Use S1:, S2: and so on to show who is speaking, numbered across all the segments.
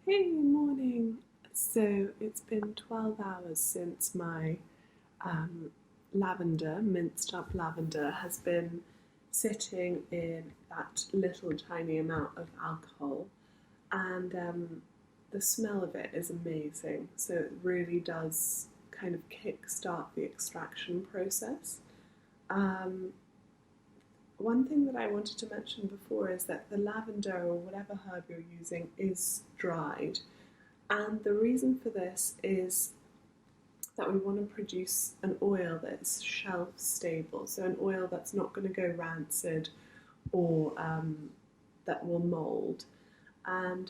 S1: Hey, morning. So it's been 12 hours since my um, lavender, minced up lavender, has been sitting in that little tiny amount of alcohol, and the smell of it is amazing. So it really does kind of kickstart the extraction process. Um, One thing that I wanted to mention before is that the lavender or whatever herb you're using is dried. And the reason for this is that we want to produce an oil that's shelf stable, so an oil that's not going to go rancid or that will mold. And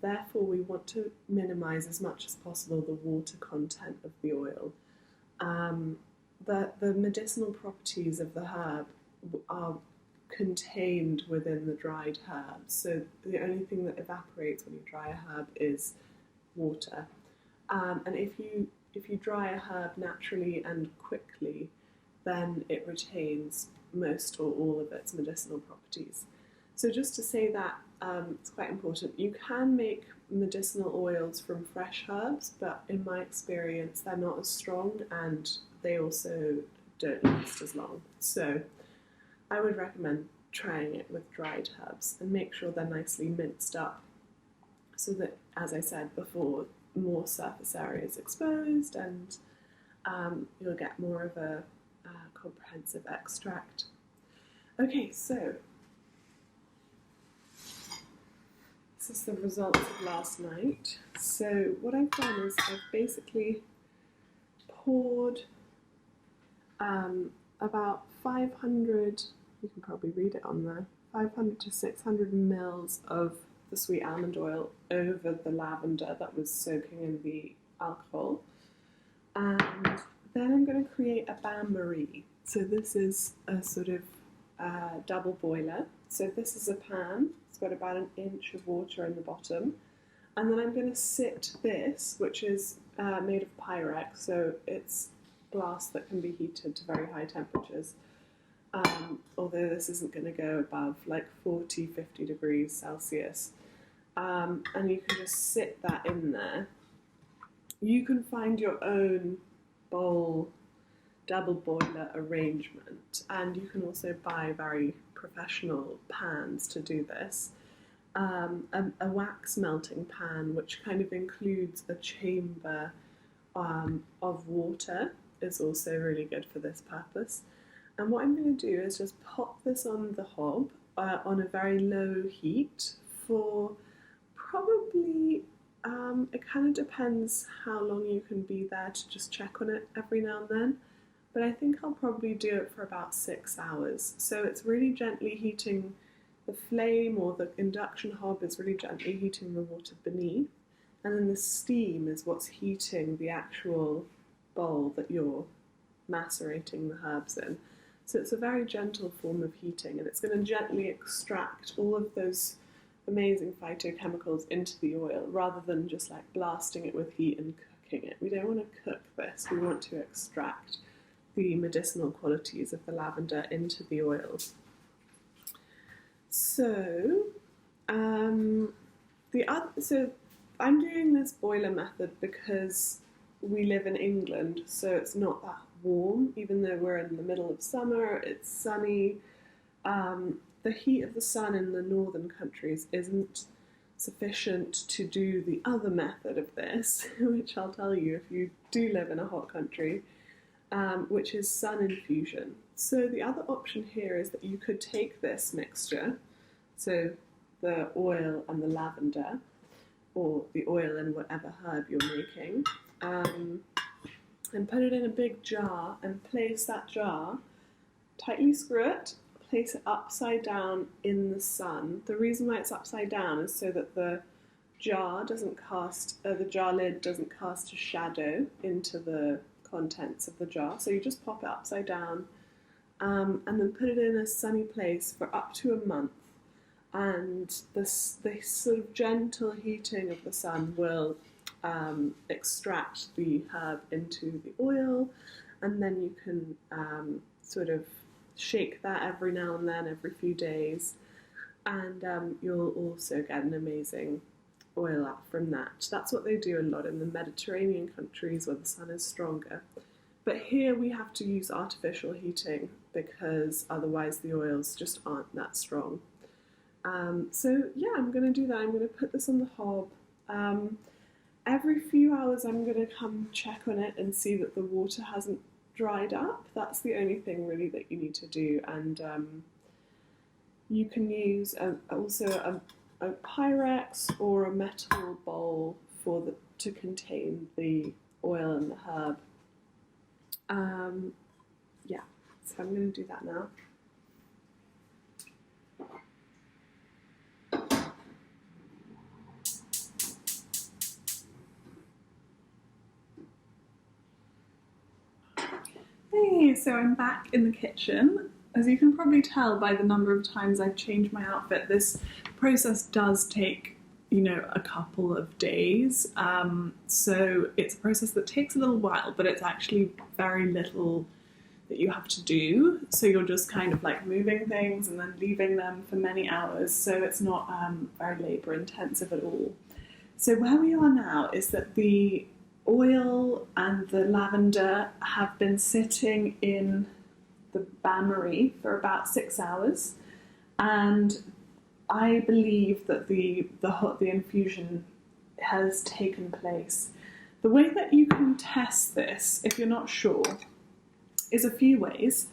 S1: therefore, we want to minimize as much as possible the water content of the oil. Um, the medicinal properties of the herb are contained within the dried herbs, so the only thing that evaporates when you dry a herb is water. And if you dry a herb naturally and quickly, then it retains most or all of its medicinal properties. So just to say that, it's quite important. You can make medicinal oils from fresh herbs, but in my experience, they're not as strong and they also don't last as long. So I would recommend trying it with dried herbs and make sure they're nicely minced up so that, as I said before, more surface area is exposed and you'll get more of a comprehensive extract. Okay, so this is the results of last night. So what I've done is I've basically poured about 500, you can probably read it on there, 500 to 600 mils of the sweet almond oil over the lavender that was soaking in the alcohol. And then I'm going to create a bain-marie. So this is a sort of double boiler. So this is a pan. It's got about an inch of water in the bottom. And then I'm going to sit this, which is made of Pyrex, so it's glass that can be heated to very high temperatures. Although this isn't going to go above like 40, 50 degrees Celsius. And you can just sit that in there. You can find your own bowl double boiler arrangement, and you can also buy very professional pans to do this. A wax melting pan, which kind of includes a chamber of water, is also really good for this purpose. And what I'm going to do is just pop this on the hob on a very low heat for probably, it kind of depends how long you can be there to just check on it every now and then, but I think I'll probably do it for about 6 hours. So it's really gently heating the flame, or the induction hob is really gently heating the water beneath, and then the steam is what's heating the actual bowl that you're macerating the herbs in. So it's a very gentle form of heating, and it's going to gently extract all of those amazing phytochemicals into the oil rather than just like blasting it with heat and cooking it. We don't want to cook this, we want to extract the medicinal qualities of the lavender into the oil. So, so I'm doing this boiler method because we live in England, so it's not that warm, even though we're in the middle of summer, it's sunny. The heat of the sun in the northern countries isn't sufficient to do the other method of this, which I'll tell you if you do live in a hot country, which is sun infusion. So the other option here is that you could take this mixture, so the oil and the lavender, or the oil and whatever herb you're making, and put it in a big jar and place that jar, tightly screw it, place it upside down in the sun. The reason why it's upside down is so that the jar the jar lid doesn't cast a shadow into the contents of the jar. So you just pop it upside down and then put it in a sunny place for up to a month. And this sort of gentle heating of the sun will extract the herb into the oil, and then you can sort of shake that every now and then, every few days, and you'll also get an amazing oil out from that. That's what they do a lot in the Mediterranean countries where the sun is stronger. But here we have to use artificial heating because otherwise the oils just aren't that strong. So yeah, I'm going to do that. I'm going to put this on the hob. Every few hours I'm going to come check on it and see that the water hasn't dried up. That's the only thing really that you need to do. And you can use also a Pyrex or a metal bowl to contain the oil and the herb. Yeah, so I'm going to do that now.
S2: Hey, so I'm back in the kitchen. As you can probably tell by the number of times I've changed my outfit, this process does take, a couple of days. So it's a process that takes a little while, but it's actually very little that you have to do. So you're just kind of like moving things and then leaving them for many hours. So it's not very labor intensive at all. So where we are now is that the oil and the lavender have been sitting in the bain-marie for about 6 hours, and I believe that the infusion has taken place. The way that you can test this, if you're not sure, is a few ways,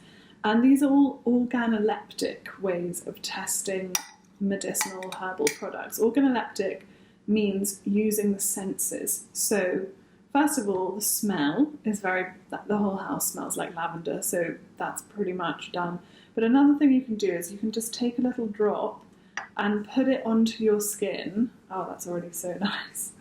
S2: and these are all organoleptic ways of testing medicinal herbal products. Organoleptic means using the senses. So first of all, the smell is the whole house smells like lavender, so that's pretty much done. But another thing you can do is you can just take a little drop and put it onto your skin. Oh, that's already so nice.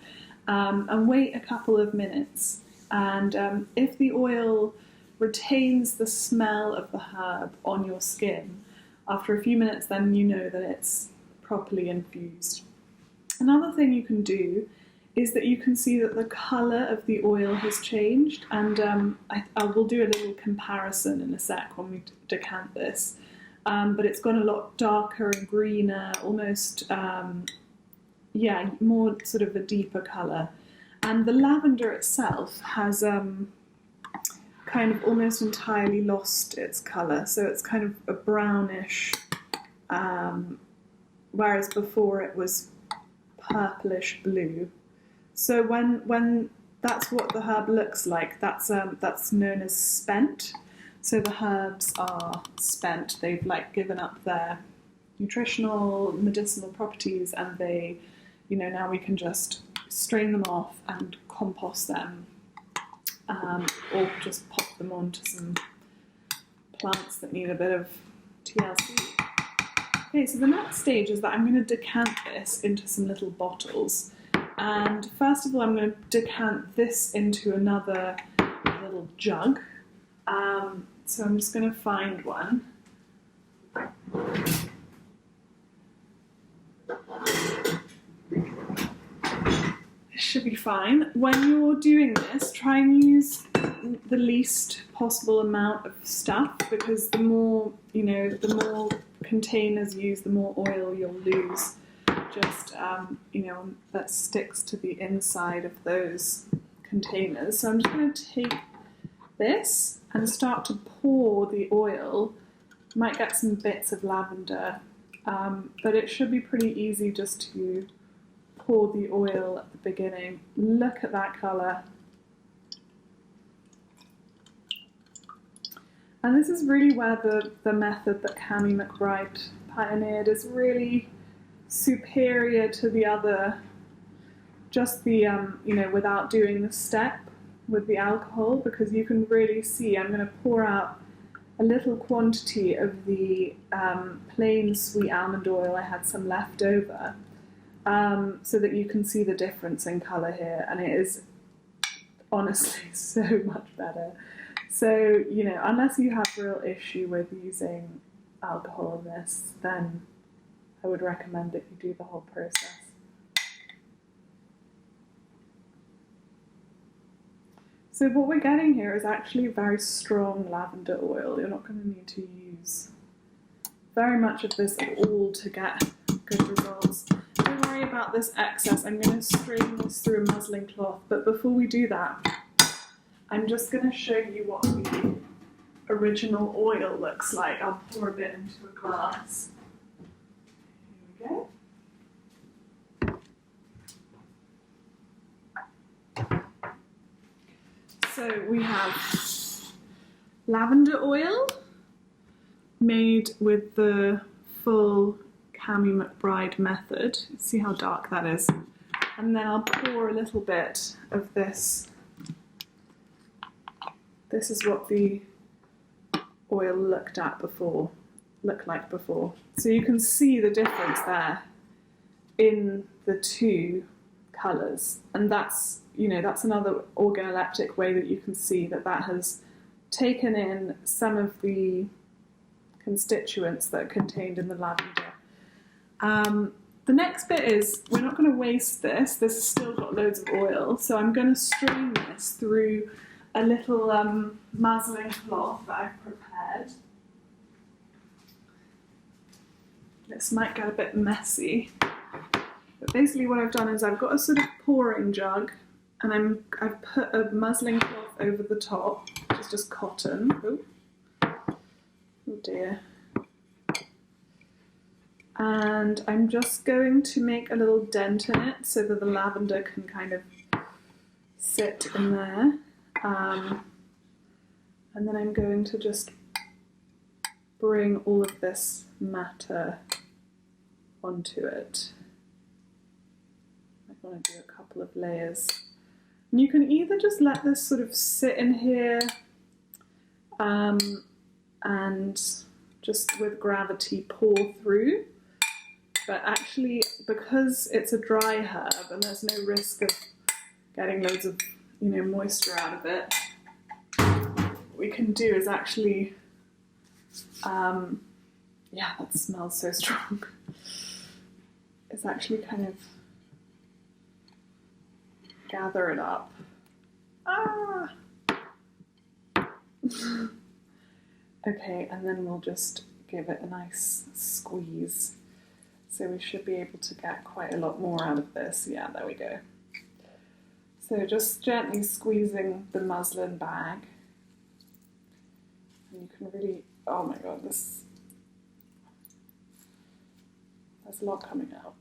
S2: And wait a couple of minutes. And if the oil retains the smell of the herb on your skin, after a few minutes, then you know that it's properly infused. Another thing you can do is that you can see that the colour of the oil has changed, and I will do a little comparison in a sec when we decant this, but it's gone a lot darker and greener, almost, more sort of a deeper colour. And the lavender itself has kind of almost entirely lost its colour, so it's kind of a brownish, whereas before it was purplish blue. So when that's what the herb looks like, that's known as spent. So the herbs are spent. They've given up their nutritional, medicinal properties, and they, now we can just strain them off and compost them, or just pop them onto some plants that need a bit of TLC. Okay, so the next stage is that I'm going to decant this into some little bottles. And first of all, I'm going to decant this into another little jug. So I'm just going to find one. This should be fine. When you're doing this, try and use the least possible amount of stuff, because the more containers you use, the more oil you'll lose. Just, that sticks to the inside of those containers. So I'm just going to take this and start to pour the oil. You might get some bits of lavender, but it should be pretty easy just to pour the oil at the beginning. Look at that colour. And this is really where the method that Cami McBride pioneered is really superior to the other, just the, without doing the step with the alcohol, because you can really see, I'm going to pour out a little quantity of the plain sweet almond oil. I had some left over, so that you can see the difference in colour here, and it is honestly so much better. So, unless you have real issue with using alcohol in this, then I would recommend that you do the whole process. So what we're getting here is actually very strong lavender oil. You're not going to need to use very much of this at all to get good results. don't worry about this excess. I'm going to strain this through a muslin cloth, but before we do that, I'm just going to show you what the original oil looks like. I'll pour a bit into a glass. Here we go. So we have lavender oil made with the full Cami McBride method. See how dark that is. And then I'll pour a little bit of this. This is what the oil looked like before. So you can see the difference there in the two colours. And that's, you know, that's another organoleptic way that you can see that that has taken in some of the constituents that are contained in the lavender. The next bit is, we're not going to waste this. This has still got loads of oil, so I'm going to strain this through a little muslin cloth that I've prepared. This might get a bit messy, but basically what I've done is I've got a sort of pouring jug, and I've put a muslin cloth over the top, which is just cotton. Oh dear. And I'm just going to make a little dent in it so that the lavender can kind of sit in there. And then I'm going to just bring all of this matter onto it. I want to do a couple of layers. And you can either just let this sort of sit in here and just with gravity pour through. But actually, because it's a dry herb and there's no risk of getting loads of, you know, moisture out of it, what we can do is actually, yeah, that smells so strong. It's actually kind of gather it up. Ah! Okay, and then we'll just give it a nice squeeze. So we should be able to get quite a lot more out of this. Yeah, there we go. So just gently squeezing the muslin bag. And you can really, oh my god, there's a lot coming out.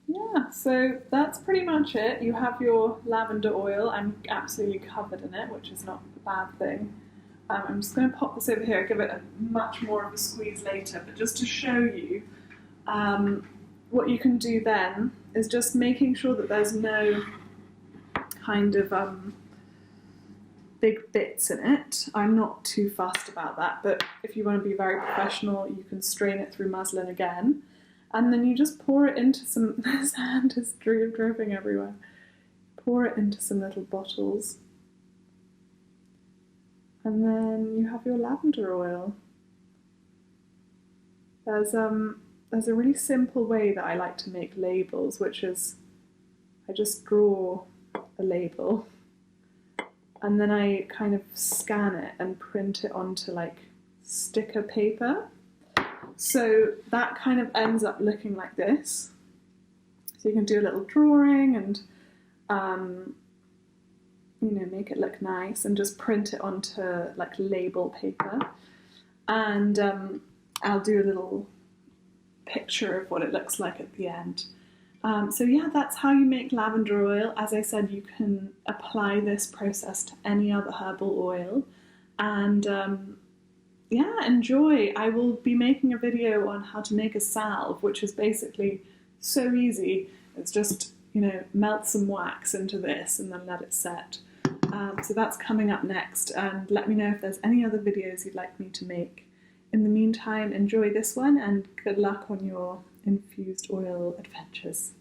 S2: Yeah, so that's pretty much it. You have your lavender oil. I'm absolutely covered in it, which is not a bad thing. I'm just going to pop this over here, give it a much more of a squeeze later, but just to show you what you can do then is just making sure that there's no kind of big bits in it. I'm not too fussed about that, but if you want to be very professional, you can strain it through muslin again, and then you just pour it into some, this hand is dripping everywhere, pour it into some little bottles. And then you have your lavender oil. There's a really simple way that I like to make labels, which is I just draw a label and then I kind of scan it and print it onto like sticker paper. So that kind of ends up looking like this. So you can do a little drawing and you know, make it look nice and just print it onto like label paper. And I'll do a little picture of what it looks like at the end. So yeah, that's how you make lavender oil. As I said, you can apply this process to any other herbal oil. And yeah, enjoy. I will be making a video on how to make a salve, which is basically so easy. It's just, you know, melt some wax into this and then let it set. So that's coming up next, and let me know if there's any other videos you'd like me to make. In the meantime, enjoy this one and good luck on your infused oil adventures.